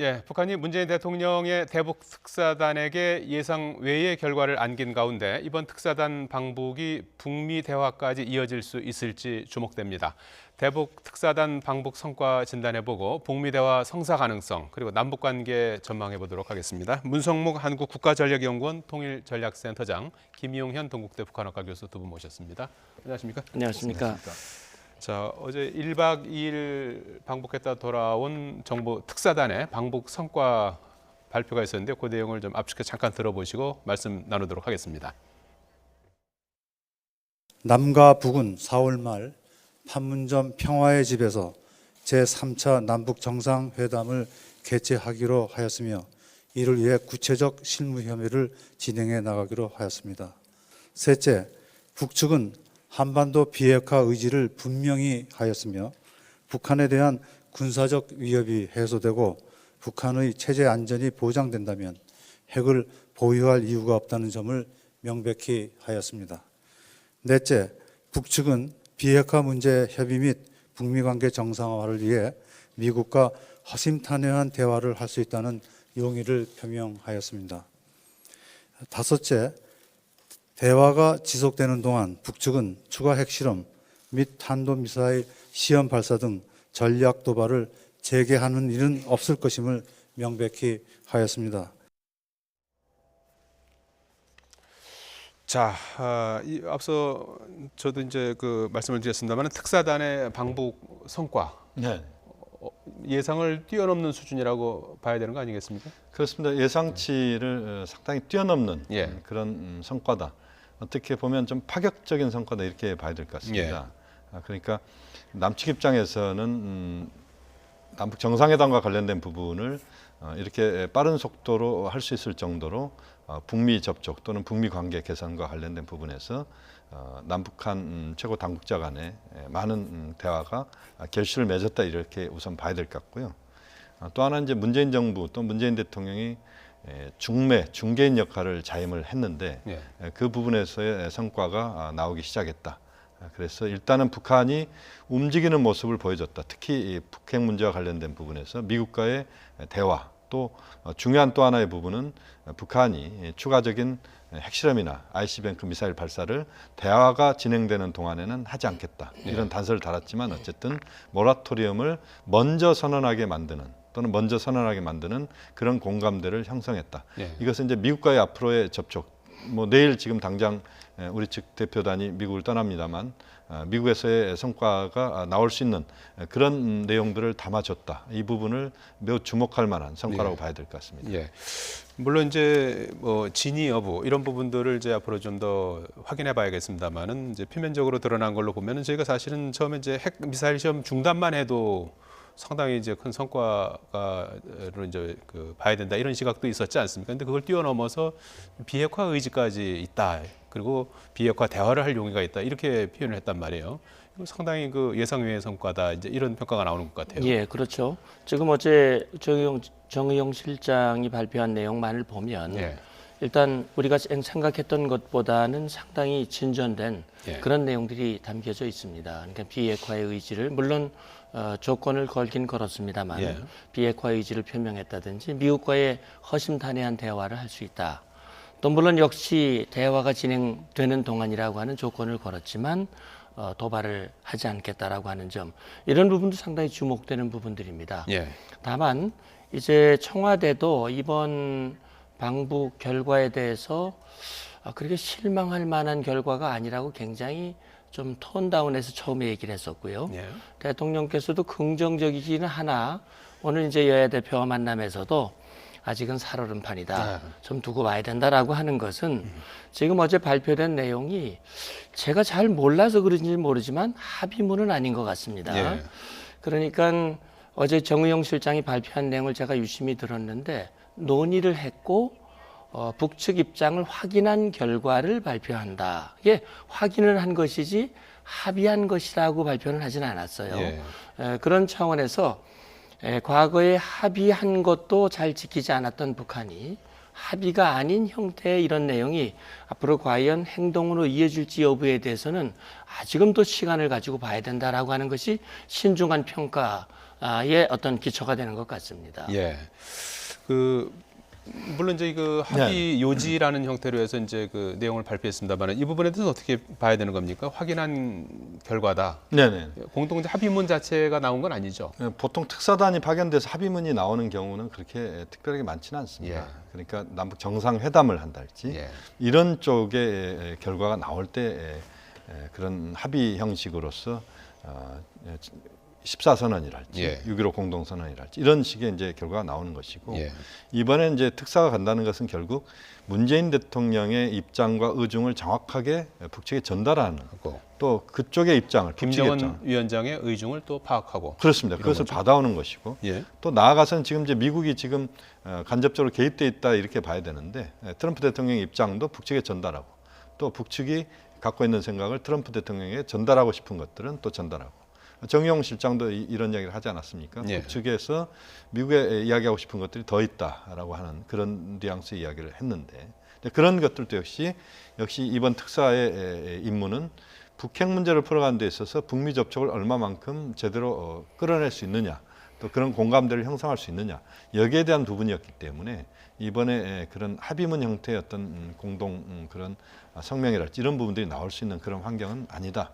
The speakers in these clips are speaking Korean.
예, 북한이 문재인 대통령의 대북 특사단에게 예상 외의 결과를 안긴 가운데 이번 특사단 방북이 북미 대화까지 이어질 수 있을지 주목됩니다. 대북 특사단 방북 성과 진단해보고 북미 대화 성사 가능성 그리고 남북 관계 전망해보도록 하겠습니다. 문성묵 한국국가전략연구원 통일전략센터장, 김용현 동국대 북한학과 교수 두 분 모셨습니다. 안녕하십니까? 안녕하십니까? 자, 어제 1박 2일 방북했다 돌아온 정부 특사단의 방북 성과 발표가 있었는데 그 내용을 좀 압축해 잠깐 들어보시고 말씀 나누도록 하겠습니다. 남과 북은 4월 말 판문점 평화의 집에서 제3차 남북 정상회담을 개최하기로 하였으며 이를 위해 구체적 실무 협의를 진행해 나가기로 하였습니다. 셋째, 북측은 한반도 비핵화 의지를 분명히 하였으며 북한에 대한 군사적 위협이 해소되고 북한의 체제 안전이 보장된다면 핵을 보유할 이유가 없다는 점을 명백히 하였습니다. 넷째, 북측은 비핵화 문제 협의 및 북미 관계 정상화를 위해 미국과 허심탄회한 대화를 할 수 있다는 용의를 표명하였습니다. 다섯째, 대화가 지속되는 동안 북측은 추가 핵실험 및 탄도미사일 시험 발사 등 전략 도발을 재개하는 일은 없을 것임을 명백히 하였습니다. 자, 앞서 저도 이제 그 말씀을 드렸습니다만 특사단의 방북 성과 네, 예상을 뛰어넘는 수준이라고 봐야 되는 거 아니겠습니까? 그렇습니다. 예상치를 상당히 뛰어넘는 예. 그런 성과다. 어떻게 보면 좀 파격적인 성과다 이렇게 봐야 될 것 같습니다. 그러니까 남측 입장에서는 남북 정상회담과 관련된 부분을 이렇게 빠른 속도로 할 수 있을 정도로 북미 접촉 또는 북미 관계 개선과 관련된 부분에서 남북한 최고 당국자 간에 많은 대화가 결실을 맺었다 이렇게 우선 봐야 될 것 같고요. 또 하나 이제 문재인 정부 또 문재인 대통령이 중개인 역할을 자임을 했는데 예. 그 부분에서의 성과가 나오기 시작했다. 그래서 일단은 북한이 움직이는 모습을 보여줬다. 특히 이 북핵 문제와 관련된 부분에서 미국과의 대화 또 중요한 또 하나의 부분은 북한이 추가적인 핵실험이나 ICBM 미사일 발사를 대화가 진행되는 동안에는 하지 않겠다. 이런 단서를 달았지만 어쨌든 모라토리엄을 먼저 선언하게 만드는 또는 먼저 선언하게 만드는 그런 공감대를 형성했다. 예. 이것은 이제 미국과의 앞으로의 접촉, 뭐 내일 지금 당장 우리 측 대표단이 미국을 떠납니다만 미국에서의 성과가 나올 수 있는 그런 내용들을 담아줬다. 이 부분을 매우 주목할 만한 성과라고 봐야 될 것 같습니다. 예. 물론 이제 뭐 진위 여부 이런 부분들을 이제 앞으로 좀 더 확인해 봐야겠습니다만은 이제 표면적으로 드러난 걸로 보면은 저희가 사실은 처음에 이제 핵 미사일 시험 중단만 해도 상당히 이제 큰 성과로 이제 그 봐야 된다 이런 시각도 있었지 않습니까? 근데 그걸 뛰어넘어서 비핵화 의지까지 있다. 그리고 비핵화 대화를 할 용의가 있다. 이렇게 표현을 했단 말이에요. 이거 상당히 그 예상 외의 성과다. 이제 이런 평가가 나오는 것 같아요. 예, 그렇죠. 지금 어제 정의용 실장이 발표한 내용만을 보면 예. 일단 우리가 생각했던 것보다는 상당히 진전된 예. 그런 내용들이 담겨져 있습니다. 그러니까 비핵화의 의지를 물론 조건을 걸긴 걸었습니다만 예. 비핵화 의지를 표명했다든지 미국과의 허심탄회한 대화를 할 수 있다. 또 물론 역시 대화가 진행되는 동안이라고 하는 조건을 걸었지만 도발을 하지 않겠다라고 하는 점 이런 부분도 상당히 주목되는 부분들입니다. 예. 다만 이제 청와대도 이번 방북 결과에 대해서 그렇게 실망할 만한 결과가 아니라고 굉장히 좀 톤다운해서 처음에 얘기를 했었고요. 예. 대통령께서도 긍정적이기는 하나 오늘 이제 여야 대표와 만남에서도 아직은 살얼음판이다. 좀 두고 봐야 된다라고 하는 것은 지금 어제 발표된 내용이 제가 잘 몰라서 그런지 모르지만 합의문은 아닌 것 같습니다. 예. 그러니까 어제 정의용 실장이 발표한 내용을 제가 유심히 들었는데 논의를 했고 북측 입장을 확인한 결과를 발표한다. 이게 확인을 한 것이지 합의한 것이라고 발표는 하진 않았어요. 예. 그런 차원에서 과거에 합의한 것도 잘 지키지 않았던 북한이 합의가 아닌 형태의 이런 내용이 앞으로 과연 행동으로 이어질지 여부에 대해서는 아직은 또 시간을 가지고 봐야 된다라고 하는 것이 신중한 평가 어떤 기초가 되는 것 같습니다. 예. 그 물론 이제 그 합의 요지라는 형태로 해서 이제 그 내용을 발표했습니다만 이 부분에 대해서 어떻게 봐야 되는 겁니까? 확인한 결과다. 네네. 공동 합의문 자체가 나온 건 아니죠. 보통 특사단이 파견돼서 합의문이 나오는 경우는 그렇게 특별하게 많지는 않습니다. 예. 그러니까 남북 정상회담을 한달지 예. 이런 쪽의 결과가 나올 때 그런 합의 형식으로서 14선언이랄지 예. 6.15 공동선언이랄지 이런 식의 이제 결과가 나오는 것이고 예. 이번에 이제 특사가 간다는 것은 결국 문재인 대통령의 입장과 의중을 정확하게 북측에 전달하는 하고 또 그쪽의 입장을 북측의 입장을. 김정은 위원장의 의중을 또 파악하고 그렇습니다. 이런 그것을 거죠. 받아오는 것이고 예. 또 나아가서는 지금 이제 미국이 지금 간접적으로 개입돼 있다 이렇게 봐야 되는데 트럼프 대통령의 입장도 북측에 전달하고 또 북측이 갖고 있는 생각을 트럼프 대통령에게 전달하고 싶은 것들은 또 전달하고 정의용 실장도 이런 이야기를 하지 않았습니까? 예. 북측에서 미국에 이야기하고 싶은 것들이 더 있다라고 하는 그런 뉘앙스의 이야기를 했는데 그런 것들도 역시 이번 특사의 임무는 북핵 문제를 풀어가는 데 있어서 북미 접촉을 얼마만큼 제대로 끌어낼 수 있느냐 또 그런 공감대를 형성할 수 있느냐 여기에 대한 부분이었기 때문에 이번에 그런 합의문 형태의 어떤 공동 그런 성명이랄지 이런 부분들이 나올 수 있는 그런 환경은 아니다.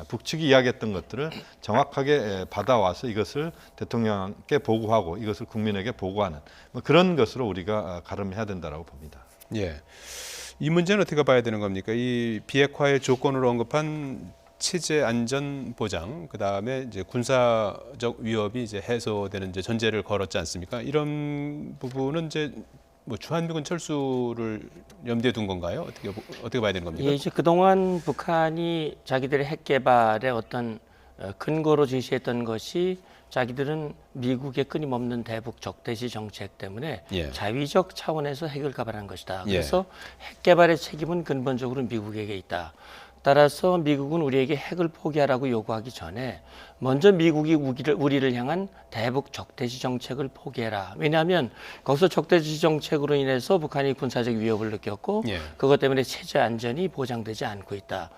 북측이 이야기했던 것들을 정확하게 받아와서 이것을 대통령께 보고하고 이것을 국민에게 보고하는 뭐 그런 것으로 우리가 가름해야 된다라고 봅니다. 예. 이 문제는 어떻게 봐야 되는 겁니까? 이 비핵화의 조건으로 언급한 체제 안전 보장, 그 다음에 이제 군사적 위협이 이제 해소되는 이제 전제를 걸었지 않습니까? 이런 부분은 이제 뭐 주한미군 철수를 염두에 둔 건가요? 어떻게 봐야 되는 겁니까? 예, 이제 그동안 북한이 자기들의 핵 개발의 어떤 근거로 제시했던 것이 자기들은 미국의 끊임없는 대북 적대시 정책 때문에 예. 자위적 차원에서 핵을 개발한 것이다. 예. 그래서 핵 개발의 책임은 근본적으로 미국에게 있다. 따라서 미국은 우리에게 핵을 포기하라고 요구하기 전에 먼저 미국이 우리를 향한 대북 적대시 정책을 포기해라. 왜냐하면 거기서 적대시 정책으로 인해서 북한이 군사적 위협을 느꼈고 예. 그것 때문에 체제 안전이 보장되지 않고 있다.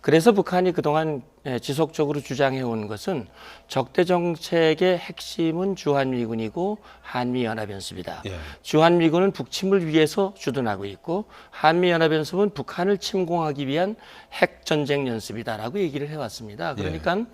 그래서 북한이 그동안 지속적으로 주장해온 것은 적대 정책의 핵심은 주한미군이고 한미연합연습이다. 예. 주한미군은 북침을 위해서 주둔하고 있고 한미연합연습은 북한을 침공하기 위한 핵전쟁 연습이다라고 얘기를 해왔습니다. 그러니까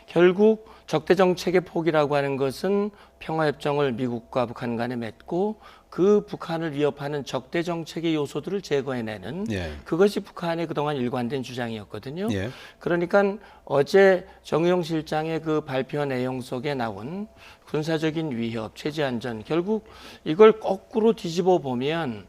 결국 적대 정책의 포기라고 하는 것은 평화협정을 미국과 북한 간에 맺고 그 북한을 위협하는 적대 정책의 요소들을 제거해내는 예. 그것이 북한의 그동안 일관된 주장이었거든요. 예. 그러니까 어제 정의용 실장의 그 발표 내용 속에 나온 군사적인 위협, 체제 안전 결국 이걸 거꾸로 뒤집어 보면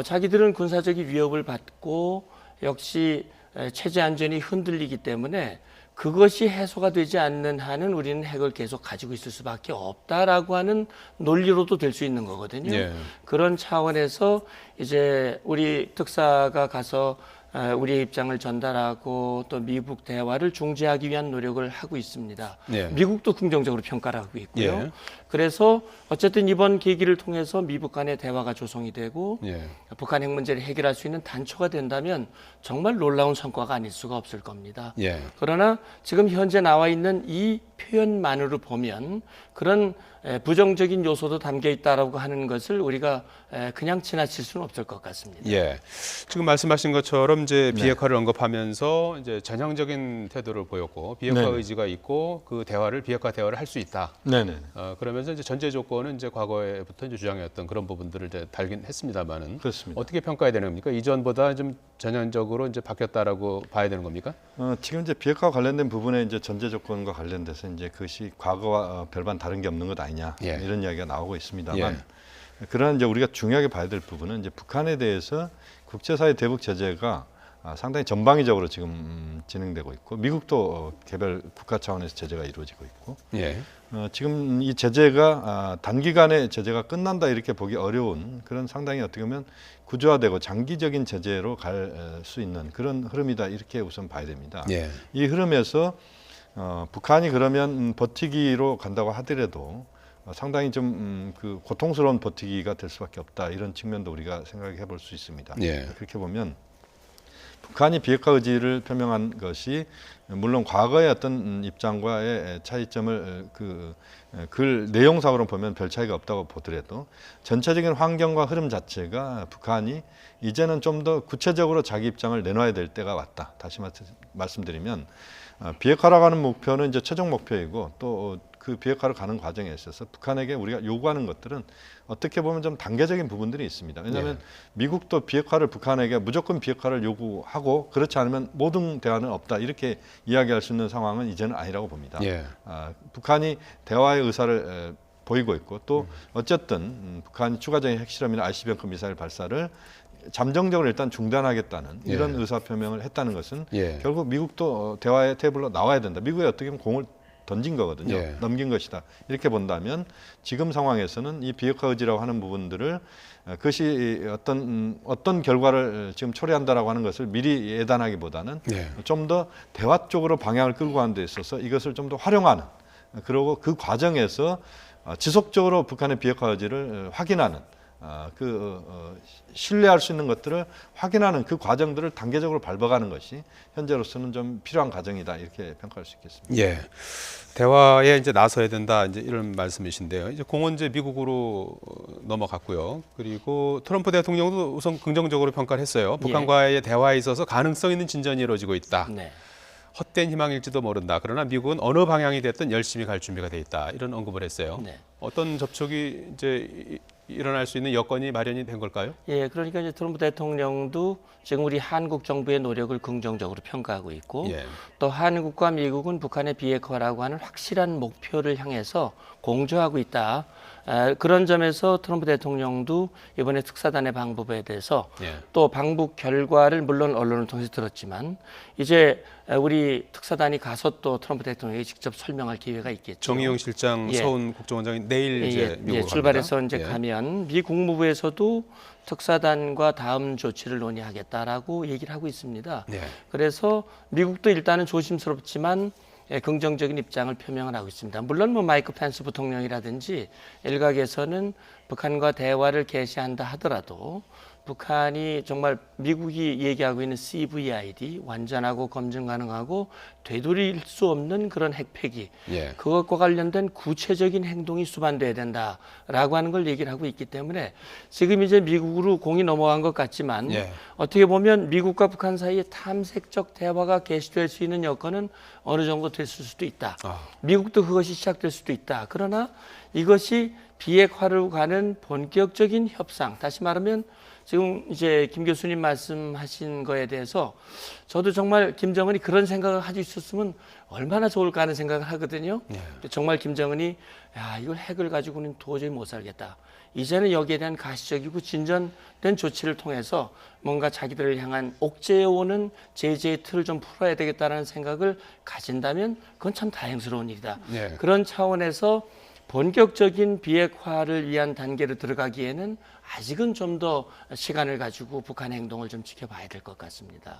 자기들은 군사적인 위협을 받고 역시 체제 안전이 흔들리기 때문에 그것이 해소가 되지 않는 한은 우리는 핵을 계속 가지고 있을 수밖에 없다라고 하는 논리로도 될 수 있는 거거든요. 예. 그런 차원에서 이제 우리 특사가 가서 우리의 입장을 전달하고 또 미국 대화를 중재하기 위한 노력을 하고 있습니다. 예. 미국도 긍정적으로 평가를 하고 있고요. 예. 그래서 어쨌든 이번 계기를 통해서 미국 간의 대화가 조성이 되고 예. 북한 핵 문제를 해결할 수 있는 단초가 된다면 정말 놀라운 성과가 아닐 수가 없을 겁니다. 예. 그러나 지금 현재 나와 있는 이 표현만으로 보면 그런 부정적인 요소도 담겨 있다라고 하는 것을 우리가 그냥 지나칠 수는 없을 것 같습니다. 예. 지금 말씀하신 것처럼 이제 비핵화를 언급하면서 이제 전향적인 태도를 보였고 비핵화 네. 의지가 있고 그 비핵화 대화를 할 수 있다. 네네. 그러면서 이제 전제 조건은 이제 과거에부터 이제 주장해왔던 그런 부분들을 이제 달긴 했습니다만은 그렇습니다. 어떻게 평가해야 되는 겁니까? 이전보다 좀 전향적으로 이제 바뀌었다라고 봐야 되는 겁니까? 지금 이제 비핵화 관련된 부분에 이제 전제 조건과 관련돼서 이제 그것이 과거와 별반 다른 게 없는 것 아니냐 예. 이런 이야기가 나오고 있습니다만 그러나 이제 우리가 중요하게 봐야 될 부분은 이제 북한에 대해서 국제사회 대북 제재가 상당히 전방위적으로 지금 진행되고 있고 미국도 개별 국가 차원에서 제재가 이루어지고 있고 예. 지금 이 제재가 단기간에 제재가 끝난다 이렇게 보기 어려운 그런 상당히 어떻게 보면 구조화되고 장기적인 제재로 갈 수 있는 그런 흐름이다 이렇게 우선 봐야 됩니다. 예. 이 흐름에서 북한이 그러면 버티기로 간다고 하더라도 상당히 좀 그 고통스러운 버티기가 될 수밖에 없다 이런 측면도 우리가 생각해 볼 수 있습니다. 예. 그렇게 보면 북한이 비핵화 의지를 표명한 것이 물론 과거의 어떤 입장과의 차이점을 글 내용상으로 보면 별 차이가 없다고 보더라도 전체적인 환경과 흐름 자체가 북한이 이제는 좀 더 구체적으로 자기 입장을 내놔야 될 때가 왔다. 다시 말씀드리면 비핵화라고 하는 목표는 이제 최종 목표이고 또 그 비핵화로 가는 과정에 있어서 북한에게 우리가 요구하는 것들은 어떻게 보면 좀 단계적인 부분들이 있습니다. 왜냐하면 미국도 비핵화를 북한에게 무조건 비핵화를 요구하고 그렇지 않으면 모든 대화는 없다 이렇게 이야기할 수 있는 상황은 이제는 아니라고 봅니다. 북한이 대화의 의사를 보이고 있고 또 어쨌든 북한이 추가적인 핵실험이나 ICBM급 미사일 발사를 잠정적으로 일단 중단하겠다는 이런 의사표명을 했다는 것은 결국 미국도 대화의 테이블로 나와야 된다. 미국이 어떻게 보면 공을 던진 거거든요. 넘긴 것이다. 이렇게 본다면 지금 상황에서는 이 비핵화 의지라고 하는 부분들을 그것이 어떤 결과를 지금 초래한다라고 하는 것을 미리 예단하기보다는 좀 더 대화 쪽으로 방향을 끌고 가는 데 있어서 이것을 좀 더 활용하는 그리고 그 과정에서 지속적으로 북한의 비핵화 의지를 확인하는 신뢰할 수 있는 것들을 확인하는 그 과정들을 단계적으로 밟아가는 것이 현재로서는 좀 필요한 과정이다 이렇게 평가할 수 있겠습니다. 대화에 이제 나서야 된다 이제 이런 말씀이신데요. 이제 공은 이제 미국으로 넘어갔고요. 그리고 트럼프 대통령도 우선 긍정적으로 평가를 했어요. 북한과의 대화에 있어서 가능성 있는 진전이 이루어지고 있다. 헛된 희망일지도 모른다. 그러나 미국은 어느 방향이 됐든 열심히 갈 준비가 돼 있다. 이런 언급을 했어요. 어떤 접촉이 이제 일어날 수 있는 여건이 마련이 된 걸까요? 그러니까 이제 트럼프 대통령도 지금 우리 한국 정부의 노력을 긍정적으로 평가하고 있고 또 한국과 미국은 북한의 비핵화라고 하는 확실한 목표를 향해서 공조하고 있다. 그런 점에서 트럼프 대통령도 이번에 특사단의 방북에 대해서 또 방북 결과를 물론 언론을 통해서 들었지만 이제 우리 특사단이 가서 또 트럼프 대통령에게 직접 설명할 기회가 있겠죠. 정의용 실장, 서훈 국정원장이 내일 이제 미국으로 출발해서 갑니다. 이제 가면 미 국무부에서도 특사단과 다음 조치를 논의하겠다라고 얘기를 하고 있습니다. 그래서 미국도 일단은 조심스럽지만 긍정적인 입장을 표명을 하고 있습니다. 물론 뭐 마이크 펜스 부통령이라든지 일각에서는 북한과 대화를 개시한다 하더라도 북한이 정말 미국이 얘기하고 있는 CVID 완전하고 검증 가능하고 되돌릴 수 없는 그런 핵폐기 그것과 관련된 구체적인 행동이 수반돼야 된다라고 하는 걸 얘기를 하고 있기 때문에 지금 이제 미국으로 공이 넘어간 것 같지만 어떻게 보면 미국과 북한 사이에 탐색적 대화가 개시될 수 있는 여건은 어느 정도 됐을 수도 있다. 미국도 그것이 시작될 수도 있다. 그러나 이것이 비핵화로 가는 본격적인 협상, 다시 말하면 지금 이제 김 교수님 말씀하신 거에 대해서 저도 정말 김정은이 그런 생각을 하고 있었으면 얼마나 좋을까 하는 생각을 하거든요. 정말 김정은이 이걸 핵을 가지고는 도저히 못 살겠다. 이제는 여기에 대한 가시적이고 진전된 조치를 통해서 뭔가 자기들을 향한 옥죄어오는 제재의 틀을 좀 풀어야 되겠다는 생각을 가진다면 그건 참 다행스러운 일이다. 그런 차원에서 본격적인 비핵화를 위한 단계로 들어가기에는 아직은 좀 더 시간을 가지고 북한의 행동을 좀 지켜봐야 될 것 같습니다.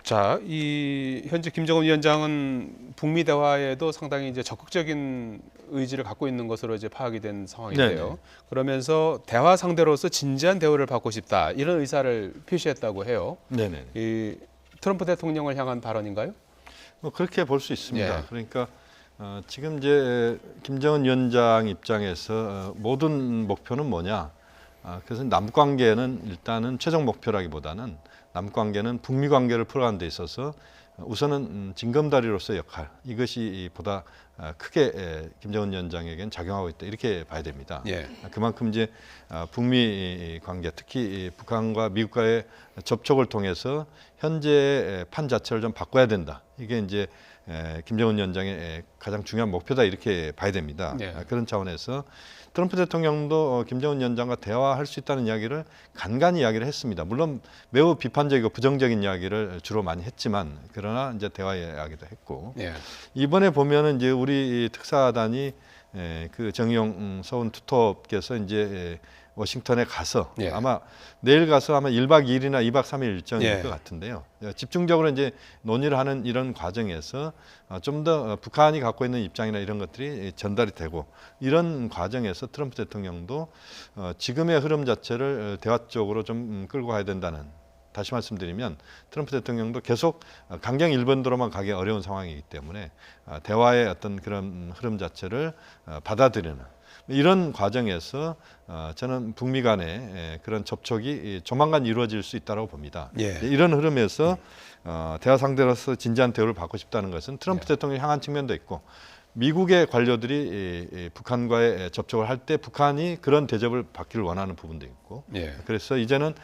자, 이 현재 김정은 위원장은 북미 대화에도 상당히 이제 적극적인 의지를 갖고 있는 것으로 이제 파악이 된 상황인데요. 그러면서 대화 상대로서 진지한 대우를 받고 싶다 이런 의사를 표시했다고 해요. 이 트럼프 대통령을 향한 발언인가요? 뭐 그렇게 볼 수 있습니다. 그러니까 지금 이제 김정은 위원장 입장에서 모든 목표는 뭐냐? 그래서 남북 관계는 일단은 최종 목표라기보다는 남북 관계는 북미 관계를 풀어가는 데 있어서 우선은 징검다리로서의 역할 이것이 보다 크게 김정은 위원장에게는 작용하고 있다 이렇게 봐야 됩니다. 그만큼 이제 북미 관계 특히 북한과 미국과의 접촉을 통해서 현재의 판 자체를 좀 바꿔야 된다. 이게 이제 김정은 위원장의 가장 중요한 목표다 이렇게 봐야 됩니다. 그런 차원에서 트럼프 대통령도 김정은 위원장과 대화할 수 있다는 이야기를 간간히 이야기를 했습니다. 물론 매우 비판적이고 부정적인 이야기를 주로 많이 했지만 그러나 이제 대화 이야기도 했고 이번에 보면은 이제 우리 특사단이 그 정의용 서훈 투톱께서 이제 워싱턴에 가서 아마 내일 가서 아마 1박 2일이나 2박 3일 일정일 것 같은데요. 집중적으로 이제 논의를 하는 이런 과정에서 좀 더 북한이 갖고 있는 입장이나 이런 것들이 전달이 되고 이런 과정에서 트럼프 대통령도 지금의 흐름 자체를 대화 쪽으로 좀 끌고 가야 된다는 다시 말씀드리면 트럼프 대통령도 계속 강경 일본도로만 가기 어려운 상황이기 때문에 대화의 어떤 그런 흐름 자체를 받아들이는 이런 과정에서 저는 북미 간의 그런 접촉이 조만간 이루어질 수 있다고 봅니다. 예. 이런 흐름에서 대화 상대로서 진지한 대우를 받고 싶다는 것은 트럼프 대통령이 향한 측면도 있고 미국의 관료들이 북한과의 접촉을 할 때 북한이 그런 대접을 받기를 원하는 부분도 있고 예. 그래서 이제는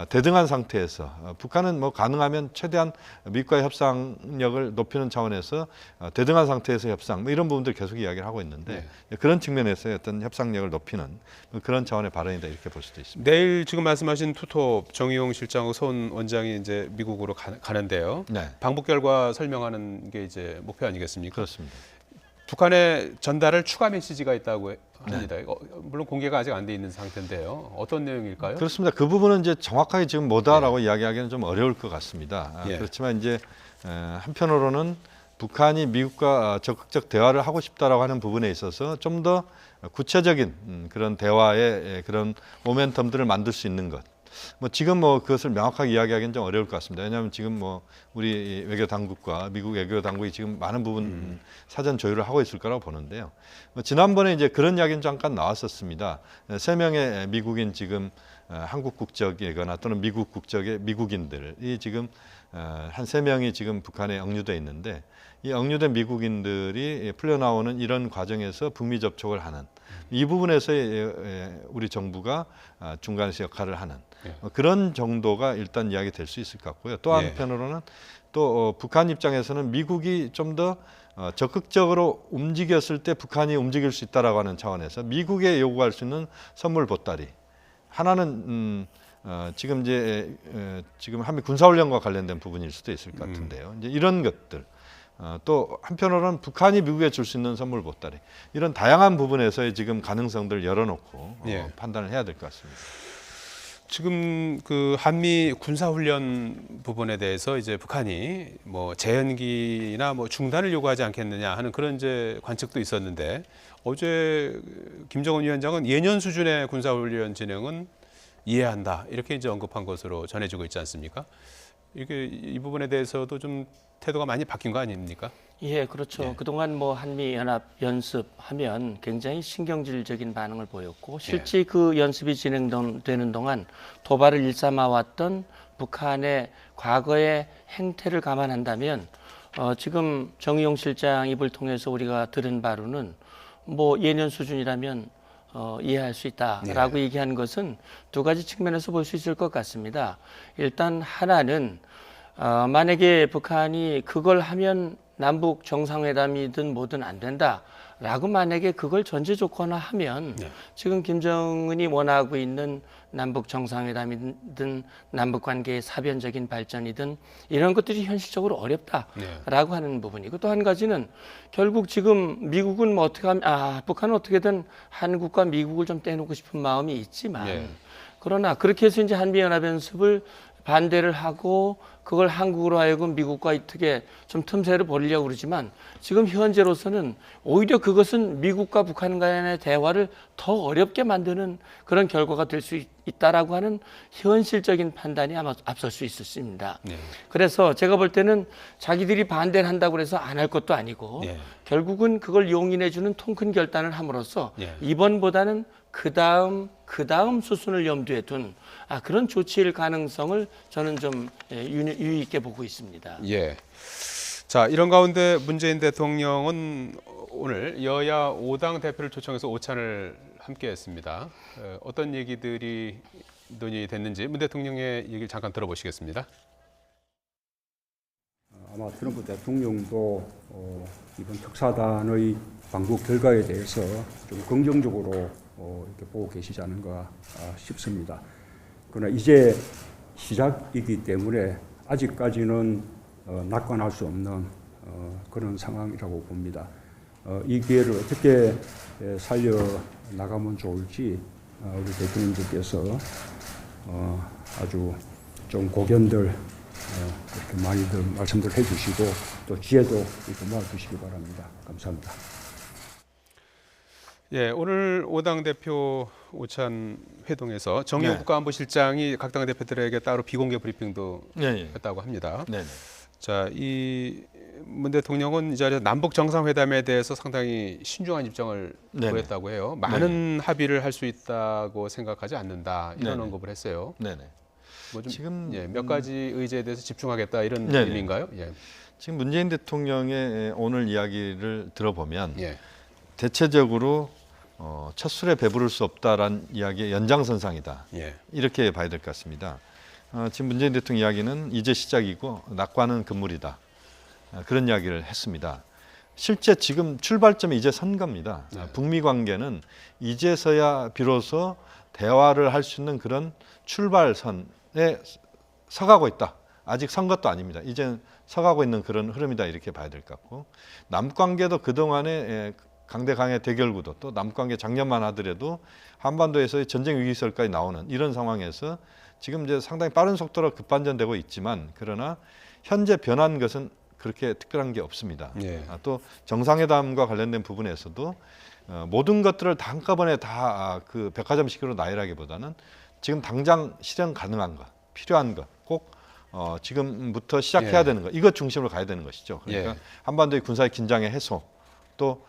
대등한 상태에서 북한은 뭐 가능하면 최대한 미국과의 협상력을 높이는 차원에서 대등한 상태에서 협상 뭐 이런 부분들 계속 이야기를 하고 있는데 그런 측면에서의 어떤 협상력을 높이는 그런 차원의 발언이다 이렇게 볼 수도 있습니다. 내일 지금 말씀하신 투톱 정의용 실장하고 손 원장이 이제 미국으로 가는데요. 네, 방북 결과 설명하는 게 이제 목표 아니겠습니까? 그렇습니다. 북한에 전달할 추가 메시지가 있다고 합니다. 물론 공개가 아직 안 돼 있는 상태인데요. 어떤 내용일까요? 그렇습니다. 그 부분은 이제 정확하게 지금 뭐다라고 이야기하기는 좀 어려울 것 같습니다. 예. 그렇지만 이제 한편으로는 북한이 미국과 적극적 대화를 하고 싶다라고 하는 부분에 있어서 좀 더 구체적인 그런 대화의 그런 모멘텀들을 만들 수 있는 것. 뭐 지금 뭐 그것을 명확하게 이야기하기는 좀 어려울 것 같습니다. 왜냐하면 지금 뭐 우리 외교 당국과 미국 외교 당국이 지금 많은 부분 사전 조율을 하고 있을 거라고 보는데요. 지난번에 이제 그런 이야기는 잠깐 나왔었습니다. 3명의 미국인 지금 한국 국적이거나 또는 미국 국적의 미국인들이 지금 한 3명이 지금 북한에 억류돼 있는데 이 억류된 미국인들이 풀려나오는 이런 과정에서 북미 접촉을 하는 이 부분에서 우리 정부가 중간에서 역할을 하는 그런 정도가 일단 이야기 될 수 있을 것 같고요. 또 한편으로는 또 북한 입장에서는 미국이 좀 더 적극적으로 움직였을 때 북한이 움직일 수 있다라고 하는 차원에서 미국에 요구할 수 있는 선물 보따리 하나는 지금 이제 지금 한미 군사훈련과 관련된 부분일 수도 있을 것 같은데요. 이제 이런 것들 또 한편으로는 북한이 미국에 줄 수 있는 선물 보따리 이런 다양한 부분에서의 지금 가능성들을 열어놓고 판단을 해야 될 것 같습니다. 지금 그 한미 군사훈련 부분에 대해서 이제 북한이 뭐 재연기나 뭐 중단을 요구하지 않겠느냐 하는 그런 이제 관측도 있었는데 어제 김정은 위원장은 예년 수준의 군사훈련 진행은 이해한다 이렇게 이제 언급한 것으로 전해지고 있지 않습니까? 이게 이 부분에 대해서도 좀 태도가 많이 바뀐 거 아닙니까? 예, 그렇죠. 그동안 뭐 한미 연합 연습하면 굉장히 신경질적인 반응을 보였고 실제 그 연습이 진행되는 동안 도발을 일삼아 왔던 북한의 과거의 행태를 감안한다면 지금 정의용 실장 입을 통해서 우리가 들은 바로는 뭐 예년 수준이라면 이해할 수 있다라고 얘기한 것은 두 가지 측면에서 볼 수 있을 것 같습니다. 일단 하나는 만약에 북한이 그걸 하면 남북 정상회담이든 뭐든 안 된다라고 만약에 그걸 전제 조건화 하면 지금 김정은이 원하고 있는 남북 정상회담이든 남북 관계의 사변적인 발전이든 이런 것들이 현실적으로 어렵다라고 하는 부분이고 또 한 가지는 결국 지금 미국은 뭐 어떻게 하면 북한은 어떻게든 한국과 미국을 좀 떼놓고 싶은 마음이 있지만 그러나 그렇게 해서 이제 한미연합연습을 반대를 하고 그걸 한국으로 하여금 미국과 어떻게 좀 틈새를 벌이려고 그러지만 지금 현재로서는 오히려 그것은 미국과 북한 간의 대화를 더 어렵게 만드는 그런 결과가 될 수 있다라고 하는 현실적인 판단이 아마 앞설 수 있었습니다. 그래서 제가 볼 때는 자기들이 반대를 한다고 해서 안 할 것도 아니고 결국은 그걸 용인해주는 통 큰 결단을 함으로써 이번보다는 그 다음 수순을 염두에 둔 그런 조치일 가능성을 저는 좀 유의 있게 보고 있습니다. 예. 자, 이런 가운데 문재인 대통령은 오늘 여야 5당 대표를 초청해서 오찬을 함께했습니다. 어떤 얘기들이 논의됐는지 문 대통령의 얘기를 잠깐 들어보시겠습니다. 아마 트럼프 대통령도 이번 특사단의 방북 결과에 대해서 좀 긍정적으로 이렇게 보고 계시지 않은가 싶습니다. 그러나 이제 시작이기 때문에 아직까지는 낙관할 수 없는 그런 상황이라고 봅니다. 이 기회를 어떻게 살려 나가면 좋을지 우리 대통령님께서 아주 좀 고견들 이렇게 많이들 말씀들 해주시고 또 지혜도 이렇게 모아주시기 바랍니다. 감사합니다. 예, 오늘 5당 대표 오찬 회동에서 정의용 네. 국가안보실장이 각 당 대표들에게 따로 비공개 브리핑도 네, 네. 했다고 합니다. 네, 네. 자, 이 문 대통령은 이 자리에서 남북 정상회담에 대해서 상당히 신중한 입장을 네네. 보였다고 해요. 많은 합의를 할 수 있다고 생각하지 않는다 이런 네네. 언급을 했어요. 네, 네. 뭐 좀 지금 몇 가지 의제에 대해서 집중하겠다 이런 네네. 의미인가요? 예. 지금 문재인 대통령의 오늘 이야기를 들어보면 예. 대체적으로 첫 술에 배부를 수 없다라는 이야기의 연장선상이다. 예. 이렇게 봐야 될 것 같습니다. 지금 문재인 대통령 이야기는 이제 시작이고 낙관은 금물이다. 그런 이야기를 했습니다. 실제 지금 출발점이 이제 선 겁니다. 네. 북미 관계는 이제서야 비로소 대화를 할 수 있는 그런 출발선에 서가고 있다. 아직 선 것도 아닙니다. 이제는 서가고 있는 그런 흐름이다 이렇게 봐야 될 것 같고 남북 관계도 그동안에 강대강의 대결 구도 또 남북 관계 작년만 하더라도 한반도에서의 전쟁 위기설까지 나오는 이런 상황에서 지금 이제 상당히 빠른 속도로 급반전되고 있지만 그러나 현재 변한 것은 그렇게 특별한 게 없습니다. 예. 또 정상회담과 관련된 부분에서도 모든 것들을 다 한꺼번에 다 그 백화점식으로 나열하기보다는 지금 당장 실현 가능한 것, 필요한 것, 꼭 지금부터 시작해야 예. 되는 것, 이것 중심으로 가야 되는 것이죠. 그러니까 예. 한반도의 군사의 긴장의 해소, 또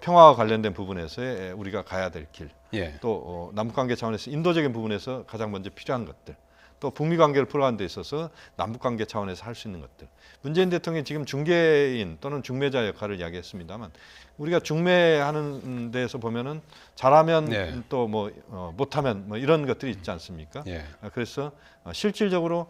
평화와 관련된 부분에서의 우리가 가야 될 길, 예. 또 남북관계 차원에서 인도적인 부분에서 가장 먼저 필요한 것들, 또 북미 관계를 풀어가는 데 있어서 남북 관계 차원에서 할 수 있는 것들. 문재인 대통령이 지금 중개인 또는 중매자 역할을 이야기했습니다만 우리가 중매하는 데에서 보면은 잘하면 네. 또 뭐 못하면 뭐 이런 것들이 있지 않습니까? 예. 그래서 실질적으로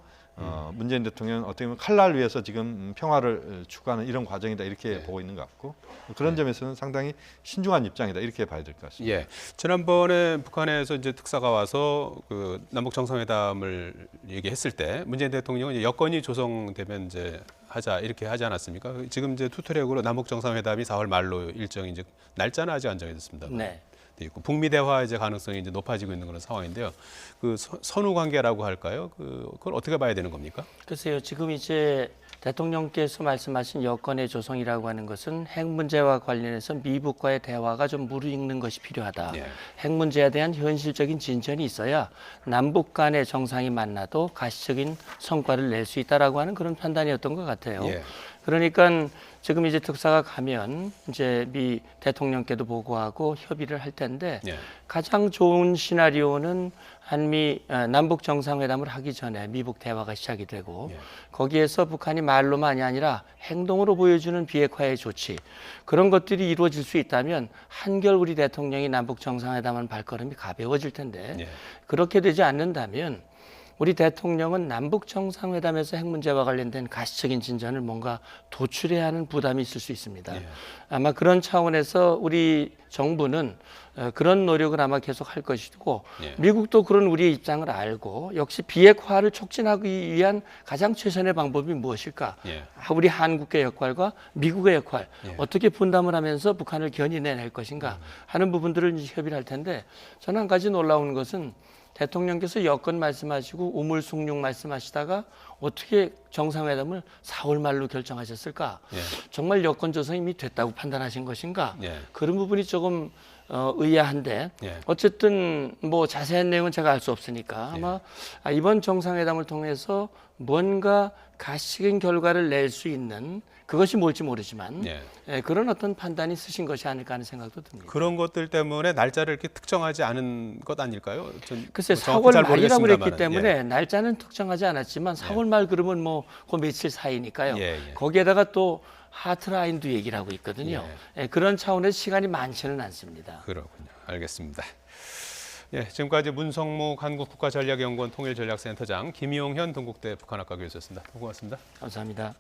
문재인 대통령은 어떻게 보면 칼날 위해서 지금 평화를 추구하는 이런 과정이다 이렇게 보고 있는 것 같고 그런 점에서는 상당히 신중한 입장이다 이렇게 봐야 될 것 같습니다. 예. 지난번에 북한에서 이제 특사가 와서 그 남북 정상회담을 얘기했을 때 문재인 대통령은 이제 여건이 조성되면 이제 하자 이렇게 하지 않았습니까? 지금 이제 투트랙으로 남북 정상회담이 4월 말로 일정이 이제 날짜는 아직 안 정해졌습니다. 네. 돼 있고 북미 대화 이제 가능성이 이제 높아지고 있는 그런 상황인데요. 그 선후 관계라고 할까요? 그걸 어떻게 봐야 되는 겁니까? 글쎄요, 지금 이제 대통령께서 말씀하신 여건의 조성이라고 하는 것은 핵 문제와 관련해서 미국과의 대화가 좀 무르익는 것이 필요하다. 예. 핵 문제에 대한 현실적인 진전이 있어야 남북 간의 정상이 만나도 가시적인 성과를 낼 수 있다라고 하는 그런 판단이었던 것 같아요. 예. 그러니까 지금 이제 특사가 가면 이제 미 대통령께도 보고하고 협의를 할 텐데 예. 가장 좋은 시나리오는 남북 정상회담을 하기 전에 미북 대화가 시작이 되고 예. 거기에서 북한이 말로만이 아니라 행동으로 보여주는 비핵화의 조치 그런 것들이 이루어질 수 있다면 한결 우리 대통령이 남북 정상회담한 발걸음이 가벼워질 텐데 예. 그렇게 되지 않는다면 우리 대통령은 남북 정상회담에서 핵 문제와 관련된 가시적인 진전을 뭔가 도출해야 하는 부담이 있을 수 있습니다. 예. 아마 그런 차원에서 우리 정부는 그런 노력을 아마 계속 할 것이고 예. 미국도 그런 우리의 입장을 알고 역시 비핵화를 촉진하기 위한 가장 최선의 방법이 무엇일까? 예. 우리 한국의 역할과 미국의 역할 예. 어떻게 분담을 하면서 북한을 견인해낼 것인가 하는 부분들을 이제 협의를 할 텐데 저는 한 가지 놀라운 것은 대통령께서 여건 말씀하시고 우물숙육 말씀하시다가 어떻게 정상회담을 4월 말로 결정하셨을까? 예. 정말 여건 조성이 이미 됐다고 판단하신 것인가? 예. 그런 부분이 조금 의아한데 예. 어쨌든 뭐 자세한 내용은 제가 알 수 없으니까 아마 이번 정상회담을 통해서 뭔가 가시적인 결과를 낼 수 있는 그것이 뭘지 모르지만 예. 그런 어떤 판단이 쓰신 것이 아닐까 하는 생각도 듭니다. 그런 것들 때문에 날짜를 이렇게 특정하지 않은 것 아닐까요? 글쎄 정확히 4월 잘 말이라고 그랬기 모르겠습니다만은. 때문에 날짜는 특정하지 않았지만 4월 말 그러면 뭐 그 며칠 사이니까요. 예, 예. 거기에다가 또 하트라인도 얘기를 하고 있거든요. 그런 차원에서 시간이 많지는 않습니다. 그렇군요. 알겠습니다. 예, 지금까지 문성묵 한국국가전략연구원 통일전략센터장 김용현 동국대 북한학과 교수였습니다. 고맙습니다. 감사합니다.